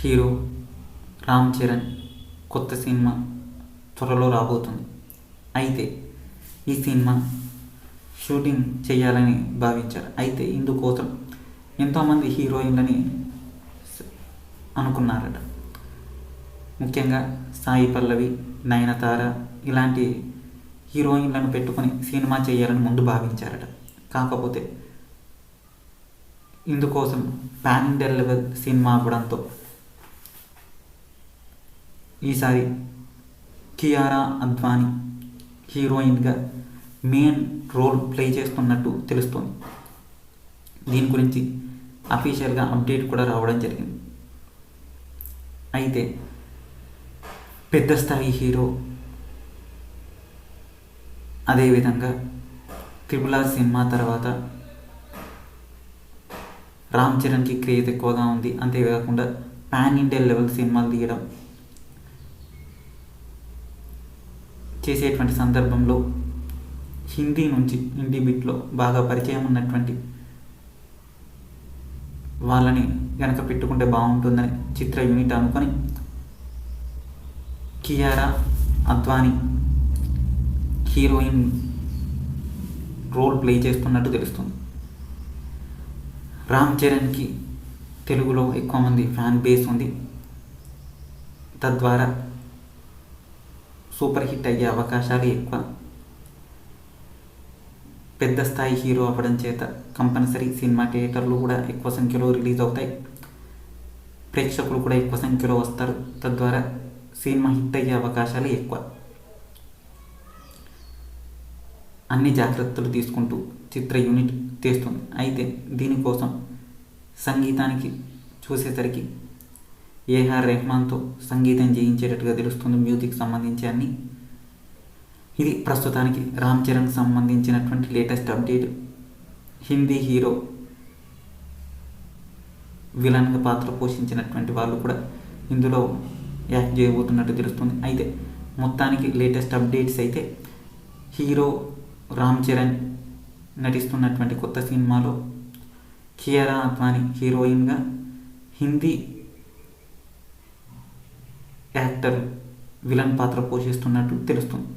Hero Ram Charan కొత్త cinema త్వరలో రాబోతుంది. అయితే ఈ సినిమా షూటింగ్ చేయాలని భావించారు. అయితే ఇందుకోసం ఎంతోమంది హీరోయిన్లని అనుకున్నారట. ముఖ్యంగా సాయి పల్లవి, నయనతార ఇలాంటి హీరోయిన్లను పెట్టుకొని సినిమా చేయాలని ముందు భావించారట. కాకపోతే ఇందుకోసం పాన్ ఇండియా లెవెల్ సినిమా అవ్వడంతో ఈసారి కియారా అద్వానీ హీరోయిన్గా మెయిన్ రోల్ ప్లే చేస్తున్నట్టు తెలుస్తోంది. దీని గురించి అఫీషియల్గా అప్డేట్ కూడా రావడం జరిగింది. అయితే పెద్ద స్థాయి హీరో, అదేవిధంగా RRR సినిమా తర్వాత రామ్ చరణ్కి క్రేజ్ ఎక్కువగా ఉంది. అంతేకాకుండా పాన్ ఇండియా లెవెల్ సినిమాలు తీయడం చేసేటువంటి సందర్భంలో హిందీ బిట్లో బాగా పరిచయం ఉన్నటువంటి వాళ్ళని కనుక పెట్టుకుంటే బాగుంటుందని చిత్ర యూనిట్ అనుకొని Kiara Advani heroine role play చేస్తున్నట్టు తెలుస్తుంది. రామ్ చరణ్కి తెలుగులో ఎక్కువ మంది ఫ్యాన్ బేస్ ఉంది. తద్వారా సూపర్ హిట్ అయ్యే అవకాశాలు ఎక్కువ. పెద్ద స్థాయి హీరో అవ్వడం చేత కంపల్సరీ సినిమా థియేటర్లు కూడా ఎక్కువ సంఖ్యలో రిలీజ్ అవుతాయి. ప్రేక్షకులు కూడా ఎక్కువ సంఖ్యలో వస్తారు. తద్వారా సినిమా హిట్ అయ్యే అవకాశాలు ఎక్కువ. అన్ని జాగ్రత్తలు తీసుకుంటూ చిత్ర యూనిట్ తీస్తుంది. అయితే దీనికోసం సంగీతానికి చూసేసరికి ఏఆర్ రెహమాన్తో సంగీతం చేయించేటట్టుగా తెలుస్తుంది. మ్యూజిక్ సంబంధించి అన్ని. ఇది ప్రస్తుతానికి రామ్ చరణ్కి సంబంధించినటువంటి లేటెస్ట్ అప్డేట్. హిందీ హీరో విలన్గా పాత్ర పోషించినటువంటి వాళ్ళు కూడా ఇందులో యాక్ట్ చేయబోతున్నట్టు తెలుస్తుంది. అయితే మొత్తానికి లేటెస్ట్ అప్డేట్స్ అయితే హీరో రామ్ చరణ్ నటిస్తున్నటువంటి కొత్త సినిమాలో కియారా అద్వానీ హీరోయిన్గా, హిందీ యాక్టర్ విలన్ పాత్ర పోషిస్తున్నట్టు తెలుస్తుంది.